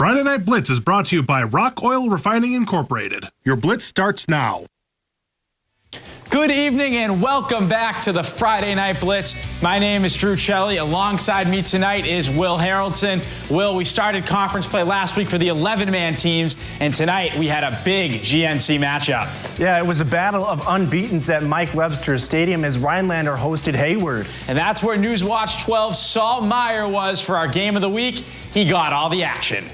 Friday Night Blitz is brought to you by Rock Oil Refining Incorporated. Your Blitz starts now. Good evening and welcome back to the Friday Night Blitz. My name is Drew Chelly. Alongside me tonight is Will Harrelson. Will, we started conference play last week for the 11-man teams, and tonight we had a big GNC matchup. Yeah, it was a battle of unbeatens at Mike Webster Stadium as Rhinelander hosted Hayward. And that's where Newswatch 12's Saul Meyer was for our game of the week. He got all the action.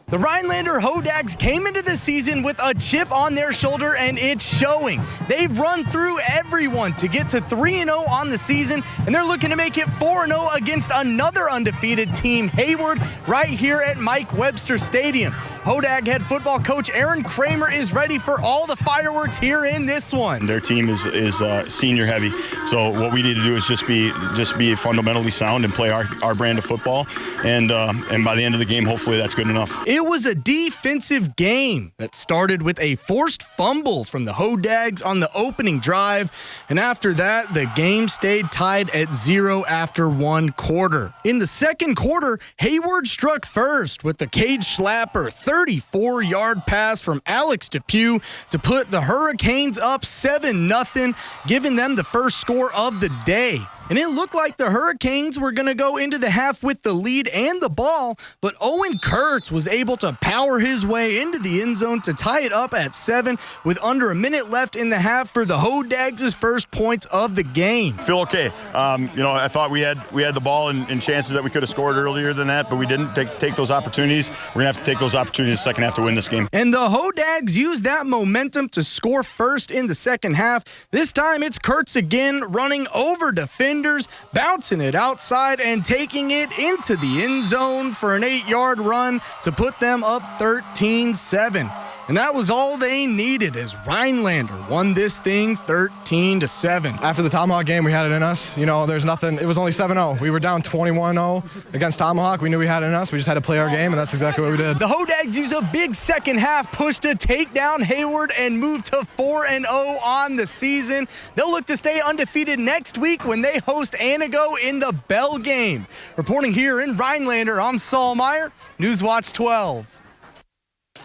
The Rhinelander Hodags came into the season with a chip on their shoulder, and it's showing. They've run through everyone to get to 3-0 on the season, and they're looking to make it 4-0 against another undefeated team, Hayward, right here at Mike Webster Stadium. Hodag head football coach Aaron Kramer is ready for all the fireworks here in this one. Their team is senior heavy, so what we need to do is just be fundamentally sound and play our brand of football, and by the end of the game, hopefully that's good enough. It was a defensive game that started with a forced fumble from the Hodags on the opening drive, and after that, the game stayed tied at 0 after one quarter. In the second quarter, Hayward struck first with the cage slapper 34-yard pass from Alex Depew to put the Hurricanes up 7-0, giving them the first score of the day. And it looked like the Hurricanes were going to go into the half with the lead and the ball, but Owen Kurtz was able to power his way into the end zone to tie it up at 7 with under a minute left in the half for the Hodags' first points of the game. Feel okay. I thought we had the ball and chances that we could have scored earlier than that, but we didn't take those opportunities. We're going to have to take those opportunities in the second half to win this game. And the Hodags used that momentum to score first in the second half. This time it's Kurtz again running over defenders, bouncing it outside and taking it into the end zone for an 8-yard run to put them up 13-7. And that was all they needed as Rhinelander won this thing 13-7. After the Tomahawk game, we had it in us. There's nothing. It was only 7-0. We were down 21-0 against Tomahawk. We knew we had it in us. We just had to play our game, and that's exactly what we did. The Hodags use a big second half push to take down Hayward and move to 4-0 on the season. They'll look to stay undefeated next week when they host Anago in the Bell game. Reporting here in Rhinelander, I'm Saul Meyer, Newswatch 12.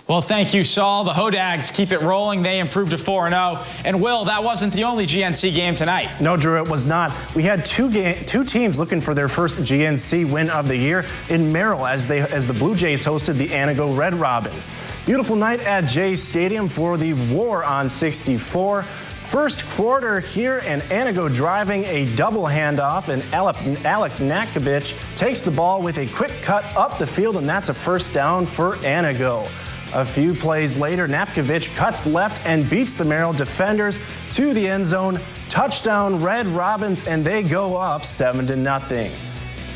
Well, thank you, Saul. The Hodags keep it rolling. They improved to 4-0. And, Will, that wasn't the only GNC game tonight. No, Drew, it was not. We had two teams looking for their first GNC win of the year in Merrill as the Blue Jays hosted the Anago Red Robins. Beautiful night at Jay Stadium for the War on 64. First quarter here, and Anago driving a double handoff, and Alec Nakovich takes the ball with a quick cut up the field, and that's a first down for Anago. A few plays later, Napkovich cuts left and beats the Merrill defenders to the end zone. Touchdown Red Robins, and they go up 7-0.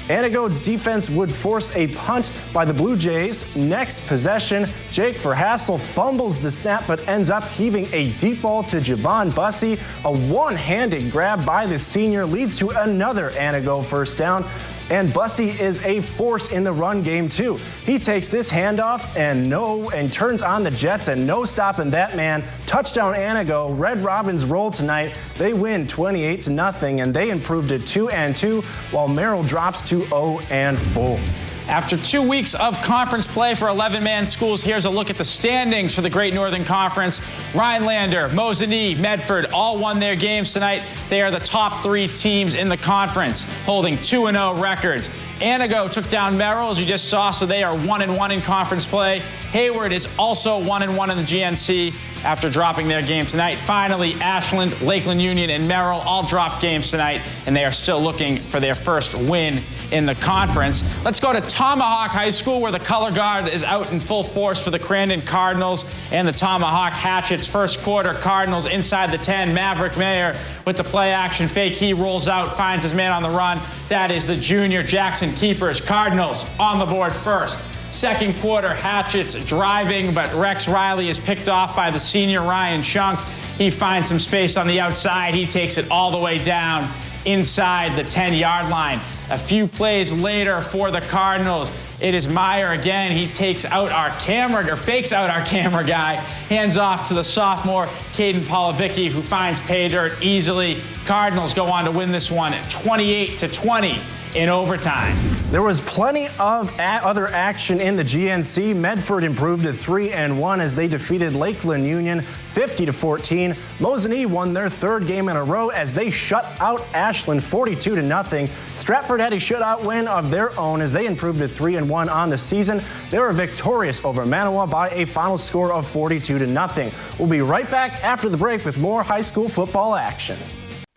Anago defense would force a punt by the Blue Jays. Next possession, Jake Verhassel fumbles the snap but ends up heaving a deep ball to Javon Bussey. A one-handed grab by the senior leads to another Anago first down. And Bussey is a force in the run game, too. He takes this handoff and turns on the Jets, and no stopping that man. Touchdown Anago. Red Robins roll tonight. They win 28-0, and they improve to 2-2, while Merrill drops to 0-4. After 2 weeks of conference play for 11-man schools, here's a look at the standings for the Great Northern Conference. Rhinelander, Mosinee, Medford all won their games tonight. They are the top 3 teams in the conference, holding 2-0 records. Anago took down Merrill, as you just saw, so they are 1-1 in conference play. Hayward is also 1-1 in the GNC after dropping their game tonight. Finally, Ashland, Lakeland Union, and Merrill all dropped games tonight, and they are still looking for their first win in the conference. Let's go to Tomahawk High School, where the color guard is out in full force for the Crandon Cardinals and the Tomahawk Hatchets. First quarter, Cardinals inside the 10. Maverick Mayer with the play action fake. He rolls out, finds his man on the run. That is the junior Jackson Keepers. Cardinals on the board first. Second quarter, Hatchets driving, but Rex Riley is picked off by the senior Ryan Shunk. He finds some space on the outside. He takes it all the way down inside the 10-yard line. A few plays later for the Cardinals, it is Meyer again. He takes out our camera, or fakes out our camera guy, hands off to the sophomore Caden Polabicki, who finds pay dirt easily. Cardinals go on to win this one 28-20 in overtime. There was plenty of other action in the GNC. Medford improved to 3-1 as they defeated Lakeland Union 50-14. Mosinee won their third game in a row as they shut out Ashland 42-0. Stratford had a shutout win of their own as they improved to 3-1 on the season. They were victorious over Manawa by a final score of 42-0. We'll be right back after the break with more high school football action.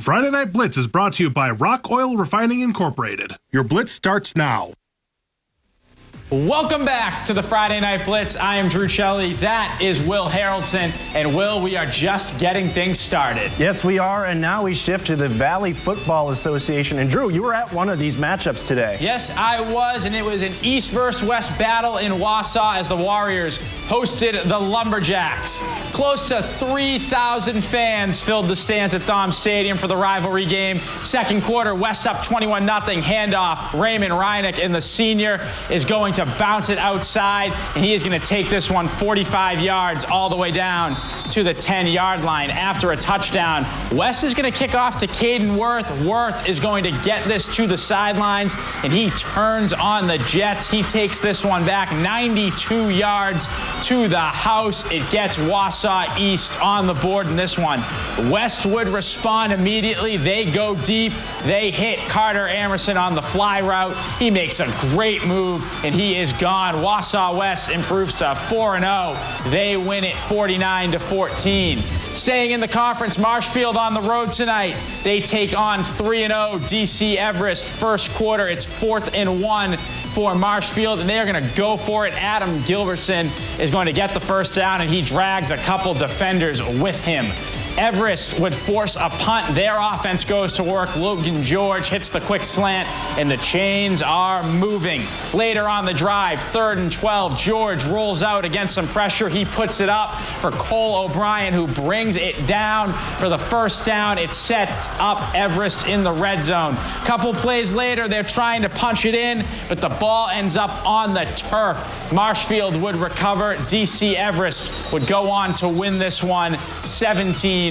Friday Night Blitz is brought to you by Rock Oil Refining Incorporated. Your Blitz starts now. Welcome back to the Friday Night Blitz. I am Drew Shelley. That is Will Harrelson. And Will, we are just getting things started. Yes, we are. And now we shift to the Valley Football Association. And Drew, you were at one of these matchups today. Yes, I was. And it was an East versus West battle in Wausau as the Warriors hosted the Lumberjacks. Close to 3,000 fans filled the stands at Thom Stadium for the rivalry game. Second quarter, West up 21-0. Handoff. Raymond Reineck, and the senior is going to bounce it outside, and he is going to take this one 45 yards all the way down to the 10-yard line after a touchdown. West is going to kick off to Caden Worth. Worth is going to get this to the sidelines, and he turns on the Jets. He takes this one back 92 yards to the house. It gets Wausau East on the board in this one. West would respond immediately. They go deep. They hit Carter Emerson on the fly route. He makes a great move, and he is gone. Wausau West improves to 4-0. They win it 49-14. Staying in the conference, Marshfield on the road tonight. They take on 3-0 DC Everest. First quarter, it's 4th and 1 for Marshfield, and they are going to go for it. Adam Gilbertson is going to get the first down, and he drags a couple defenders with him. Everest would force a punt. Their offense goes to work. Logan George hits the quick slant, and the chains are moving. Later on the drive, 3rd and 12, George rolls out against some pressure. He puts it up for Cole O'Brien, who brings it down for the first down. It sets up Everest in the red zone. Couple plays later, they're trying to punch it in, but the ball ends up on the turf. Marshfield would recover. DC Everest would go on to win this one 17-14.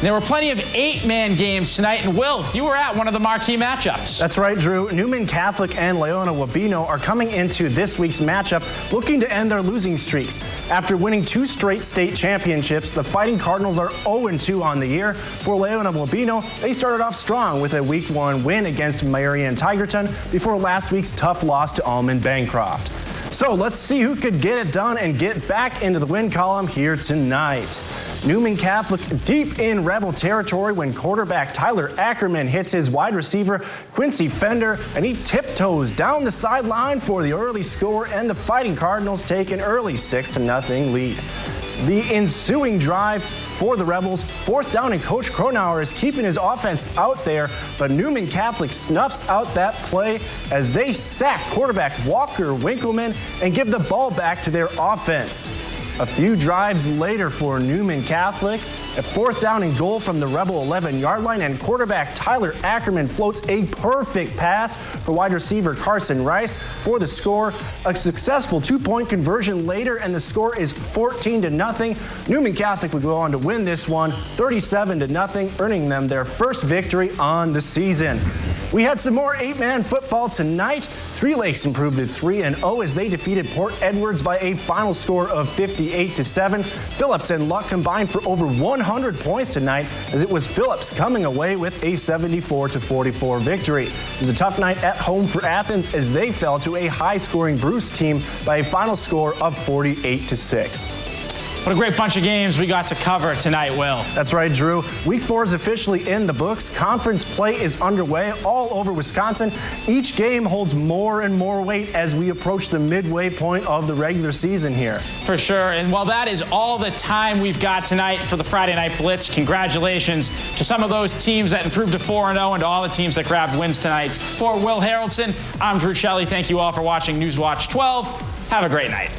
There were plenty of 8-man games tonight, and Will, you were at one of the marquee matchups. That's right, Drew. Newman Catholic and Leona Wabeno are coming into this week's matchup looking to end their losing streaks. After winning 2 straight state championships, the Fighting Cardinals are 0-2 on the year. For Leona Wabeno, they started off strong with a Week 1 win against Marion Tigerton before last week's tough loss to Almond Bancroft. So let's see who could get it done and get back into the win column here tonight. Newman Catholic deep in Rebel territory when quarterback Tyler Ackerman hits his wide receiver Quincy Fender, and he tiptoes down the sideline for the early score, and the Fighting Cardinals take an early 6-0 lead. The ensuing drive for the Rebels, 4th down, and Coach Cronauer is keeping his offense out there, but Newman Catholic snuffs out that play as they sack quarterback Walker Winkleman and give the ball back to their offense. A few drives later for Newman Catholic, a 4th down and goal from the Rebel 11-yard line, and quarterback Tyler Ackerman floats a perfect pass for wide receiver Carson Rice for the score. A successful 2-point conversion later, and the score is 14-0. Newman Catholic would go on to win this one 37-0, earning them their first victory on the season. We had some more 8-man football tonight. Three Lakes improved to 3-0 as they defeated Port Edwards by a final score of 58-7. Phillips and Luck combined for over 100 points tonight, as it was Phillips coming away with a 74-44 victory. It was a tough night at home for Athens as they fell to a high-scoring Bruce team by a final score of 48-6. What a great bunch of games we got to cover tonight, Will. That's right, Drew. Week 4 is officially in the books. Conference play is underway all over Wisconsin. Each game holds more and more weight as we approach the midway point of the regular season here. For sure. And while that is all the time we've got tonight for the Friday Night Blitz, congratulations to some of those teams that improved to 4-0 and to all the teams that grabbed wins tonight. For Will Harrelson, I'm Drew Shelley. Thank you all for watching Newswatch 12. Have a great night.